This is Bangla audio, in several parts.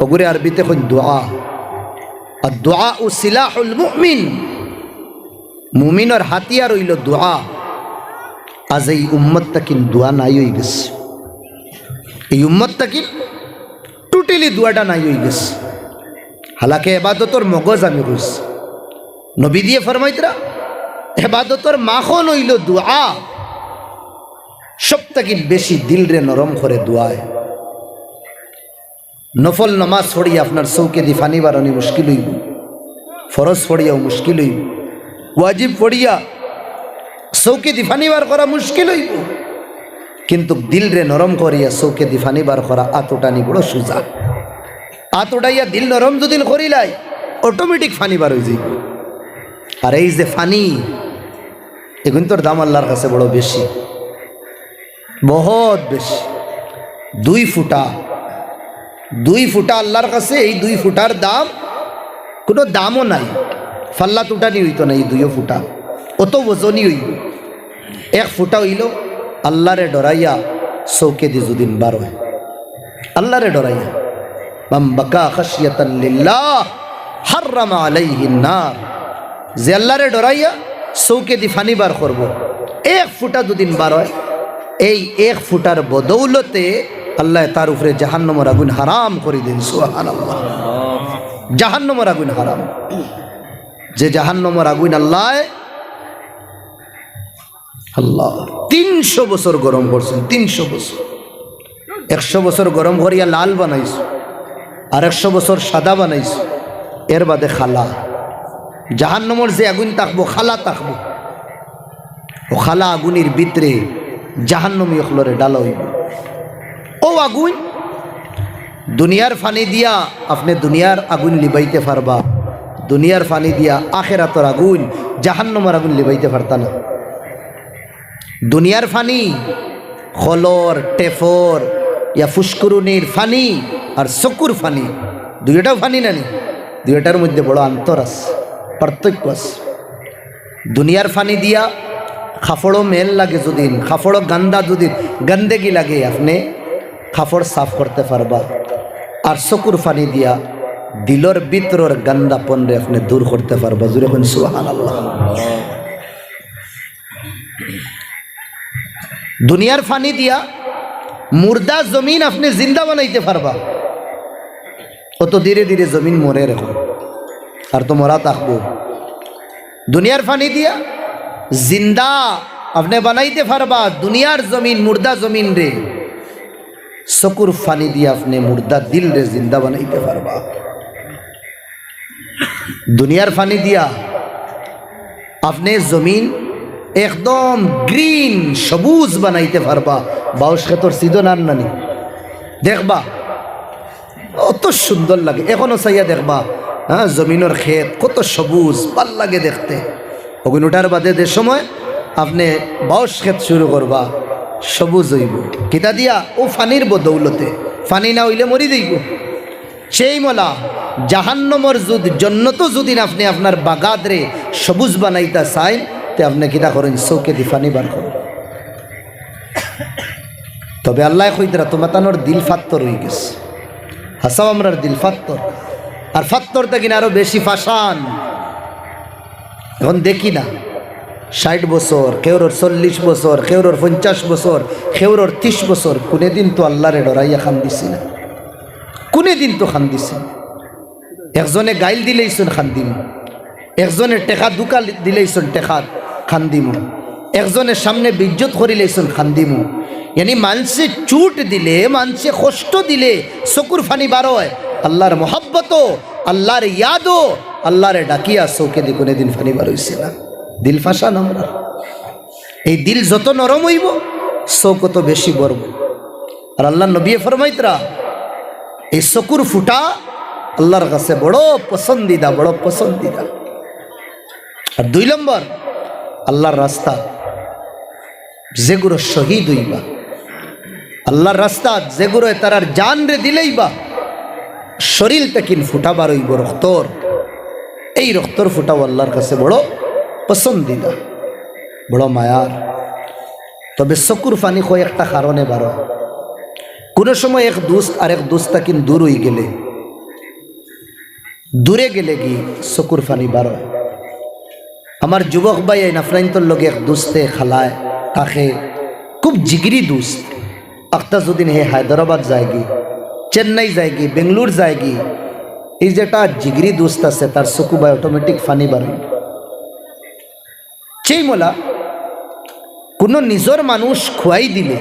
ওগুরে আরবিতে কই দোয়া। আর দোয়া ও সিলাহুল মুমিন, মুমিনের হাতিয়ার হইল দোয়া। আজ এই উম্মতটা কিন দোয়া নাই হয়ে গেছে, এই উম্মতটা কিন টোটালি দোয়াটা নাই হয়ে গেছে। হালাকে এবাদতর মগজ আমি কইছি, নবী দিয়ে ফরমাইতরা এবাদতর মাখন হইল দোয়া। সবথেকে বেশি দিল রে নরম করে দোয়ায়। নফল নমাজ পড়িয়া আপনার চৌকে দি ফানি বারণি মুশকিল হইব, ফরজ পড়িয়াও মুশকিল হইব, ওয়াজিব পড়িয়া চৌকে দি ফানি বার করা মুশকিল হইব। কিন্তু দিল রে নরম করিয়া চৌকে দি ফানি বার করা আতটানি বড় সোজা। আতটাইয়া দিল নরম যদি করিলাই অটোমেটিক ফানি বার হয়ে যাইব। আর এই যে ফানি, এগুন তোর দাম আল্লাহর কাছে বড় বেশি, বহুত বেশি। 2 ফুটা, 2 ফুটা আল্লাহর কাছে, এই 2 ফুটার দাম কোনো দামও নাই। ফাল্লা তুটানি হইতো না এই 2 ফুটা, অত ওজনই হইব। 1 ফুটা হইল আল্লাহরে ডরাইয়া চৌকে দি যদিন বার হয়, আল্লাহরে ডরাইয়া। মান বাকা খাশিয়াতান লিল্লাহ হারামা আলাইহিন নার, যে আল্লাহরে ডরাইয়া চৌকে দি ফানি বার করব, 1 ফুটা দুদিন বার হয়, এই 1 ফুটার বদৌলতে আল্লাহ তার উপরে জাহান্নামের আগুন হারাম করে দিন। সুবহানাল্লাহ, জাহান্নামের আগুন হারাম। যে জাহান্নামের আগুন আল্লাহ 300 বছর গরম করছেন, 300 বছর। 100 বছর গরম করিয়া লাল বানাইছো, আর 100 বছর সাদা বানাইছো, এর বাদে খালা। জাহান্নামের যে আগুন থাকবো, খালা থাকবো, ও খালা আগুনের ভিতরে জাহান্নামী অখলরে ডালা হইব। ও আগুন দুনিয়ার ফানি দিয়া আপনি দুনিয়ার আগুন লিবাইতে পারবা, দুনিয়ার ফানি দিয়া আখেরাতর আগুন জাহান্নামের আগুন লিবাইতে পারতা না। দুনিয়ার ফানি খলর টেফর ইয়া ফুসকুরুনির ফানি আর চকুর ফানি, দুইটাও ফানি নানি, দুইটার মধ্যে বড় আন্তর আছে, পার্থক্য আছে। দুনিয়ার ফানি দিয়া খাফড়ও মেল লাগে, যদি খাফড়ও গান্দা যদি গন্দেগি লাগে আপনি খাফড় সাফ করতে পারবা। আর চকুর ফানি দিয়া দিলর ভিতরের গান্দা পনরে আপনি দূর করতে পারবা। জুড়ে কোন সুবহানাল্লাহ। দুনিয়ার ফানি দিয়া মুর্দা জমিন আপনি জিন্দা বানাইতে পারবা, কত ধীরে ধীরে জমিন মরে রেখো, আর তো মরা থাকবো। দুনিয়ার ফানি দিয়া জিন্দা আপনি বানাইতে পারবা দুনিয়ার জমিন, মুর্দা জমিন রে। চকুর ফানি দিয়া আপনি মুর্দা দিল রে জিন্দা বানাইতে পারবা। দুনিয়ার ফানি দিয়া আপনি জমিন একদম গ্রিন সবুজ বানাইতে পারবা। বাউশ খেতর সিদনার নানি দেখবা অত সুন্দর লাগে, এখনো চাইয়া দেখবা। হ্যাঁ, জমিনের ক্ষেত কত সবুজ, ভাল লাগে দেখতে। ওগুলোটার বাদে যে সময় আপনি বাউশ ক্ষেত শুরু করবা, সবুজ হইব কিতা দিয়া? ও ফানির বদৌলতে। ফানি না হইলে মরি যাইব। সেই মলা জাহান্নমর জন্নত যদি আপনি আপনার বাগাদরে সবুজ বানাইতা চাই, তে আপনি কিতা করেন? চৌকে দি ফানি বার করেন। তবে আল্লাহ কইতরা তোমার তানোর দিল ফাত্তর হয়ে গেছে। হাসাও আমরার দিল ফাত্তর, আর ফাত্তরটা কিনা আরো বেশি ফাঁসান। এখন দেখি না 60 বছর, কেউর 40 বছর, কেউর 50 বছর, কেউর 30 বছর, কোনে দিন তো আল্লাহরে ডরাইয়া খান দিছি না, কোনে দিন তো খান দিছি। একজনে গাইল দিলেইছুন খান দিম, একজনে টেকা দুকা দিলেইছুন টেকা খান দিম, একজনের সামনে বিজ্জত করিলেইছুন খান দিম। यानी मानसे चूट दिले, मानसे कष्ट दिले चकुर फानी बार है। आल्लाहर मोहब्बतो, आल्लाहर यादो, आल्लाहर डाकिया चौके दी कोने दिन फानी बार हইছে না। दिल फाঁসা আমরা, এই দিল যত নরম হইব চৌক তত বেশি বড়ব। আর আল্লাহ নবী ফরমাইতরা এই চকুর ফুটা আল্লাহর কাছে বড় পছন্দিদা, বড় পছন্দিদা। আর 2 নম্বর আল্লাহর রাস্তা যেগুলো শহীদ হইবা, আল্লাহর রাস্তা যেগুলো তারার জান রে দিলেইবা, শরীর তাকিন ফুটা বার হইব রক্তর। এই রক্তর ফুটাও আল্লাহর কাছে বড় পছন্দিদা, বড় মায়ার। তবে চকুর ফানি কয়েকটা কারণে বারো। কোনো সময় এক দোস্ত আর এক দোস্ত তাকিন দূর হয়ে গেলে দূরে গেলে কি চকুর ফানি বারো। আমার যুবক ভাই এই নাফরাইন্তর লগে এক দুস্তে খালায় তাকে খুব জিগরি দুস্ত আখতা যদিন হে হায়দ্রাবাদ যায়গি, চেন্নাই যায়গি, বেঙ্গলোর যায়গি, এই যেটা জিগরি দুস্ত আছে তার চকু বাই অটোমেটিক ফানি বাড়াই। সেই মোলা কোনো নিজর মানুষ খুয়াই দিলে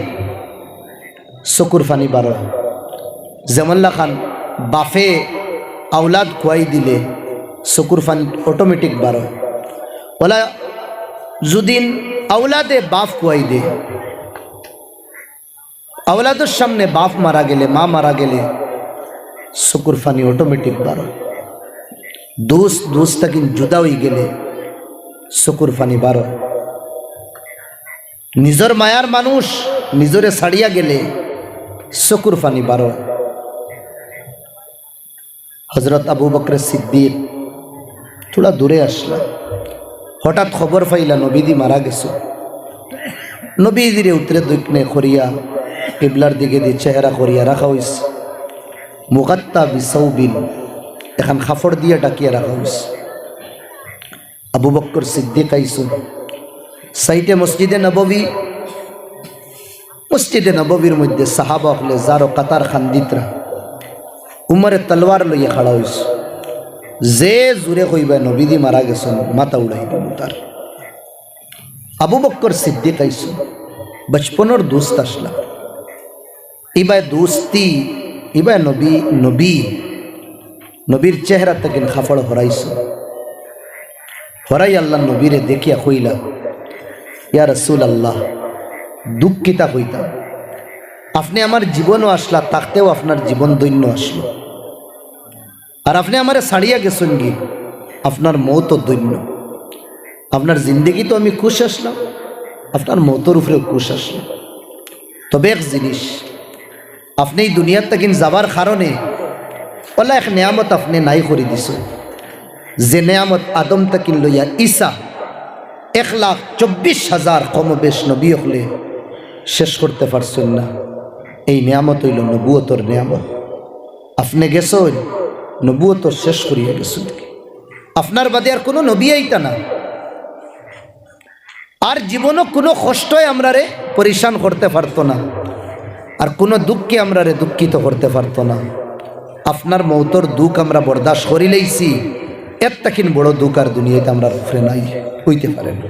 চকুর ফানি বারো। যেমনলা খান বাফে আওলাদ খুয়াই দিলে চকুর ফানি অটোমেটিক বারো। বলা যদিন আওলাদে বাপ খুয়াই দে, আওলাদের সামনে বাপ মারা গেলে, মা মারা গেলে চকুর ফানি অটোমেটিক বারো। দোস্ত কিন জুদা হয়ে গেলে চকুর ফানি বারো। নিজর মায়ার মানুষ নিজরে ছাড়িয়া গেলে চকুর ফানি বারো। হজরত আবু বকর সিদ্দিক থোড়া দূরে আসলা, হঠাৎ খবর পাইলা নবীদি মারা গেছে। নবীদিরে উত্তরে দক্ষিণে করিয়া কিবলার দিকে দিয়ে চেহারা করিয়া রাখা হয়েছে। মুগাত্তা বিসাউবিন এখন খাফড় দিয়ে ডাকিয়া রাখা হয়েছে। আবু বকর সিদ্দিক আইসুন সাইটে মসজিদে নববী, মসজিদে নববীর মধ্যে সাহাবা হলে যারো কাতার খান্দিতরা উমরে তলোয়ার লইয়া খাড়া হয়েছে। যে জুড়ে কইবা নবীদি মারা গেছেন মাথা উড়াই দিব তার। আবু বকর সিদ্দিক আইসুন বচপনের দোস্ত আসলা, ইবাই দোস্তি ইবাই নবী নবীর চেহারা থেকে খাফড় হরাইছ। হরাই আল্লাহ নবীরে দেখিয়া কইলা, ইয়া রাসূল আল্লাহ, দুঃখিতা হইতাম, আপনি আমার জীবনও আসলা, থাকতেও আপনার জীবন দৈন্য আসলো, আর আপনি আমারে ছাড়িয়া গেছেন কি আপনার মৌতও দৈন্য। আপনার জিন্দগি তো আমি খুশ আসলাম, আপনার মৌতর উপরেও খুশ আসলাম। তবে এক জিনিস, আপনি এই দুনিয়ার তাকিন যাবার কারণে ওলা এক নেয়ামত আপনি নাই করে দিছ, যে নেয়ামত আদম তাকিন লইয়া ঈসা 1,24,000 কমবেশ নবী হলে শেষ করতে পারছেন না। এই নেয়ামত হইল নবুয়তর নেয়ামত। আপনি গেছেন নবুয়ত শেষ করিয়া গেছেন, আপনার বাদে আর কোনো নবী আইতা না। আর জীবনও কোনো কষ্টই আমরারে পরিশান করতে পারতো না, আর কোনো দুঃখে আমরারে দুঃখিত করতে পারতো না। আপনার মৌতর দুঃখ আমরা বরদাস্ত করি লইছি, এর তাকিন বড় দুঃখ আর দুনিয়াতে আমরা উপরে নাই হইতে পারে না।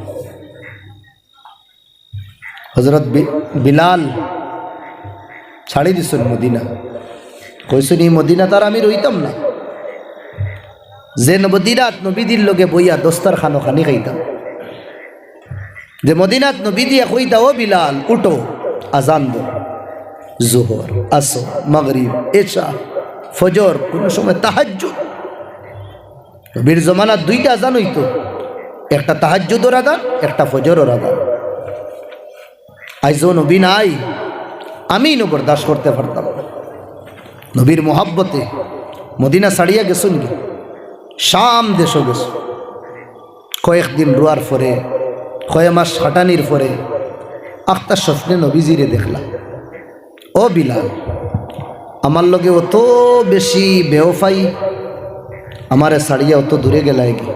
হজরত বিলাল ছাড়ি দিছেন মদিনা, কইছেন এই মদিনা তার আমি রইতাম না, যে মদিনাত নবীদির লগে বইয়া দস্তার খানো খানি খাইতাম, যে মদিনাত নবী দিয়া কইতা, ও বিলাল উঠো আজান দো, জোহর, আসর, মাগরিব, এশা, ফজর, কোনো সময় তাহাজ্জুদ। নবীর জমানাত দুইটা আজান হইতো, একটা তাহাজ্জুদর আজান, একটা ফজরের আজান। আইজো নবী নাই, আমি বরদাস্ত করতে পারতাম না। নবীর মোহাব্বতে মদিনা ছাড়িয়া গেছুন কি শাম দেশও গেছ। কয়েকদিন রোয়ার পরে, কয়েক মাস হাঁটানির পরে আখতার স্বপ্নে নবীজিরে দেখলাম, ও বিলাল, আমার লগে অত বেশি বেওফাই, আমারে ছাড়িয়া অত দূরে গেলাই কি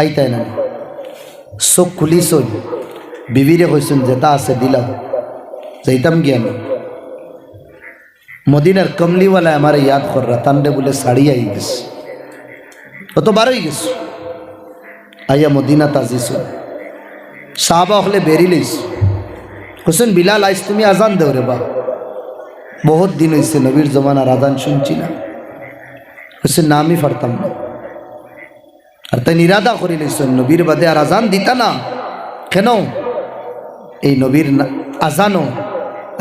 আইতাই না। চোখ খুলিস, বিবিরে কইসুন যেটা আছে দিলাম, যাইতাম কি আমি। মদিনার কমলিওয়ালা আমার ইয়াদ কররা, তান্ডে বলে ছাড়িয়াই গেছে, অত বারোই গেছ। আইয়া মদিনা তাজিস, সাহাবা হলে বেরি লইস, হোসেন বিলাল আইস তুমি আজান দেও রে বা, বহুত দিন হয়েছে নবীর জমানার আজান শুনছি না। হোসেন না আমি পারতাম না, আর তাই নিরাদা করে লইছেন নবীর বাদে আর আজান দিতা না। কেন? এই নবীর আজানও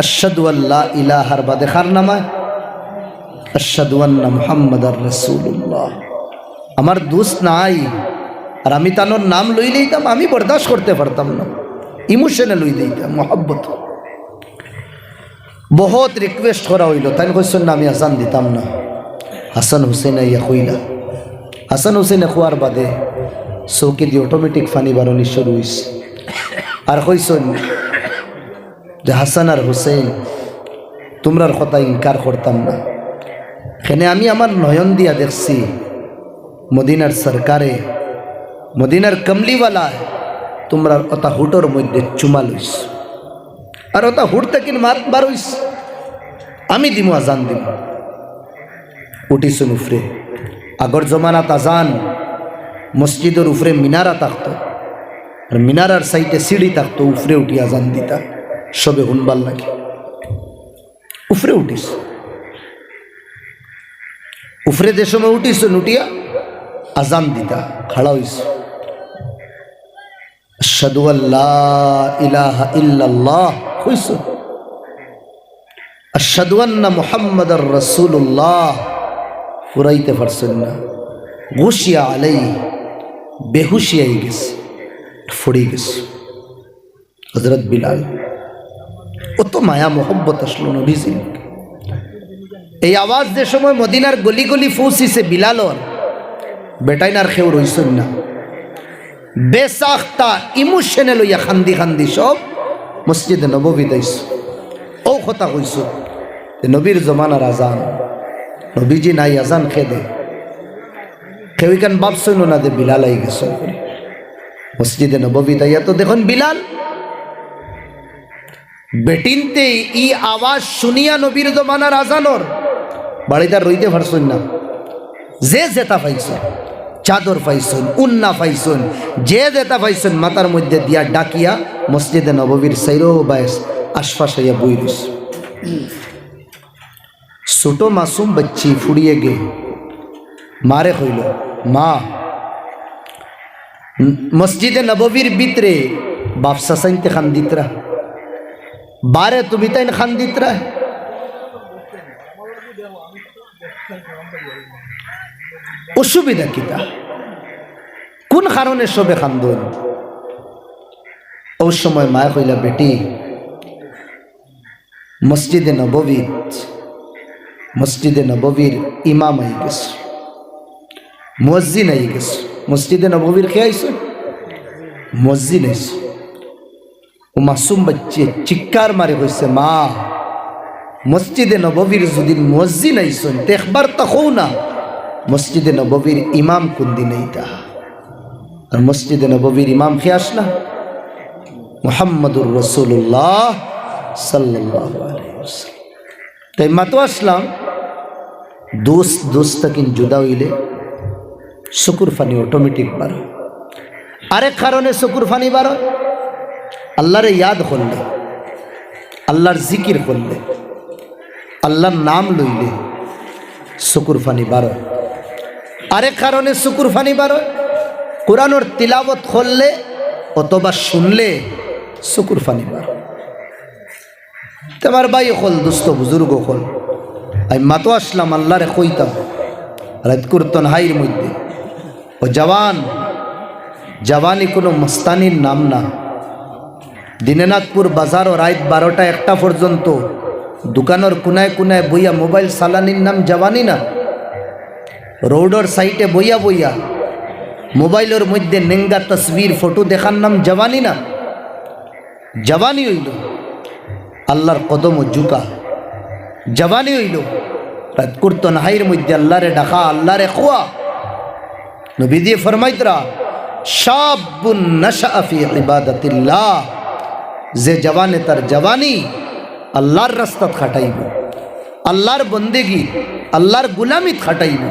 আশহাদু আল্লা ইলাহার বাদে খার নামায় আশহাদু আন্না মুহাম্মাদার রাসূলুল্লাহ। আমার দোষ নাই, আর আমি তানোর নাম লই লইতাম, আমি বরদাস্ত করতে পারতাম না, ইমোশনে লই দিতাম, মোহাব্বত। বহুত রিকোয়েস্ট করা হইল, তাই কইছেন না আমি আজান দিতাম না। হাসান হুসেন ইয়া কইলা, হাসান হুসেন খোয়ার বাদে চৌকি দিয়ে অটোমেটিক ফানি বারণি শুরু হয়েছে। আর কইছেন যে হাসান আর হুসেন তোমরার কথা ইনকার করতাম না, এখানে আমি আমার নয়ন দিয়া দেখছি মদিনার সরকারে মদিনার কমলিওয়ালায় তোমরা ওটা হুটোর মধ্যে চুমা লইস আর ওটা হুট থেকে মাত বারইস আমি দিমু আজান দিব উঠিসুন উফরে আগর জমানাত আজান মসজিদের উফরে মিনারা থাকতো আর মিনারার সাইডে সিঁড়ি থাকতো উফরে উঠি আজান দিতা সবে হুনবাল লাগে উফরে উঠিস উফরে যে সময় উঠিস উঠিয়া আজান দিতা খাড়া হইস আশহাদু আল্লা ইলাহা ইল্লাল্লাহ হইস আশহাদু আন্না মুহাম্মাদার রাসূলুল্লাহ ফুরাইতে পারছেন না গুশিয়া আলাই বেহুশি আই গেছে ফুড়ি গেছে হযরত বিলাল কত মায়া মোহব্বত আসলো নবীজি এই আওয়াজ যে সময় মদিনার গলি গলি পৌঁছিছে বিলালর বেটাইনার খেউ রইছেন না বেসাখতা ইমোশনে লইয়া খান্দি খান্দি সব মসজিদে নববী দাইস ও কথা কইস নবীর জমানার আজান নবীজি নাই আজান খেদে কেউ কেন ভাবছেন না যে বিলাল আই গেছে মসজিদে নববী দাইয়া তো দেখুন বিলাল বেটিনতে ই আওয়াজ শুনিয়া নবীর জমানার আজানর বাড়িদার রইতে পারছেন না যে জেতা পাইছেন চাদর পাইছেন উন্না পাইছেন যে জেতা পাইছেন মাথার মধ্যে দিয়া ডাকিয়া মসজিদে নববীর সাইরো বাইস আশপাশ হইয়া বই দিস ছোট মাসুম বচ্চি ফুড়িয়ে গে মারে হইল মা মসজিদে নববীর ভিতরে বাপসা সাইনতে খান দিতরা বারে তুমি তাই খান দিতরা অসুবিধা কিতা কোন কারণে সবে খান্দন ওই সময় মায়া কইলা বেটি মসজিদে নববীর ইমাম আই গেছে মুয়াজ্জিন আই গেছে মসজিদে নববীর কে আইছে মুয়াজ্জিন আইছে ও মাসুম বাচ্চে চিৎকার মারে কইছে মা মসজিদে নববীর যদি মুয়াজ্জিন আইছেন তে একবার তাকও না মসজিদে নববীর ইমাম কোন দিন এইটা আর মসজিদে নববীর ইমাম কে আসলা মুহাম্মদুর রাসূলুল্লাহ সাল্লাল্লাহু আলাইহি ওয়াসাল্লাম তাই মাতো আসলাম দোস্ত কিন জুদা হইলে শুকুর ফানি অটোমেটিক বার আরেক কারণে শুকুর ফানি বার আল্লাহরে ইয়াদ করলে আল্লাহর জিকির করলে আল্লাহর নাম লইলে শুকুর ফানি বার আরেক কারণে শুকুর ফানি বার কোরআনের তিলাওয়াত করলে অথবা শুনলে শুকুর ফানি বার তোমার ভাই হল দুস্থ বুজুর্গ হল আমি মাতো আসলাম আল্লাহরে কইতাম রাত করতন হাইর মধ্যে ও জওয়ানি কোনো মস্তানির নাম না দিনাজপুর বাজার ও রাত 12টা 1টা পর্যন্ত দোকানের কোনায় কোনায় বইয়া মোবাইল চালানির নাম জওয়ানি না রোডর সাইটে বইয়া মোবাইলের মধ্যে নেঙ্গা তসবির ফটো দেখার নাম জওয়ানি না জওয়ানি হইল আল্লাহর কদম ও ঝুঁকা জওয়ানি হইল রাত করতন হাইর মধ্যে আল্লাহরে ডাকা আল্লাহরে খোয়া নবী দিয়ে ফরমাইতরা শাবুন নাশা ফি ইবাদাতিল্লাহ যে জওয়ানে তার জওয়ানি আল্লাহর রাস্তাত খাটাইব আল্লাহর বন্দেগি আল্লাহর গুলামিত খাটাইব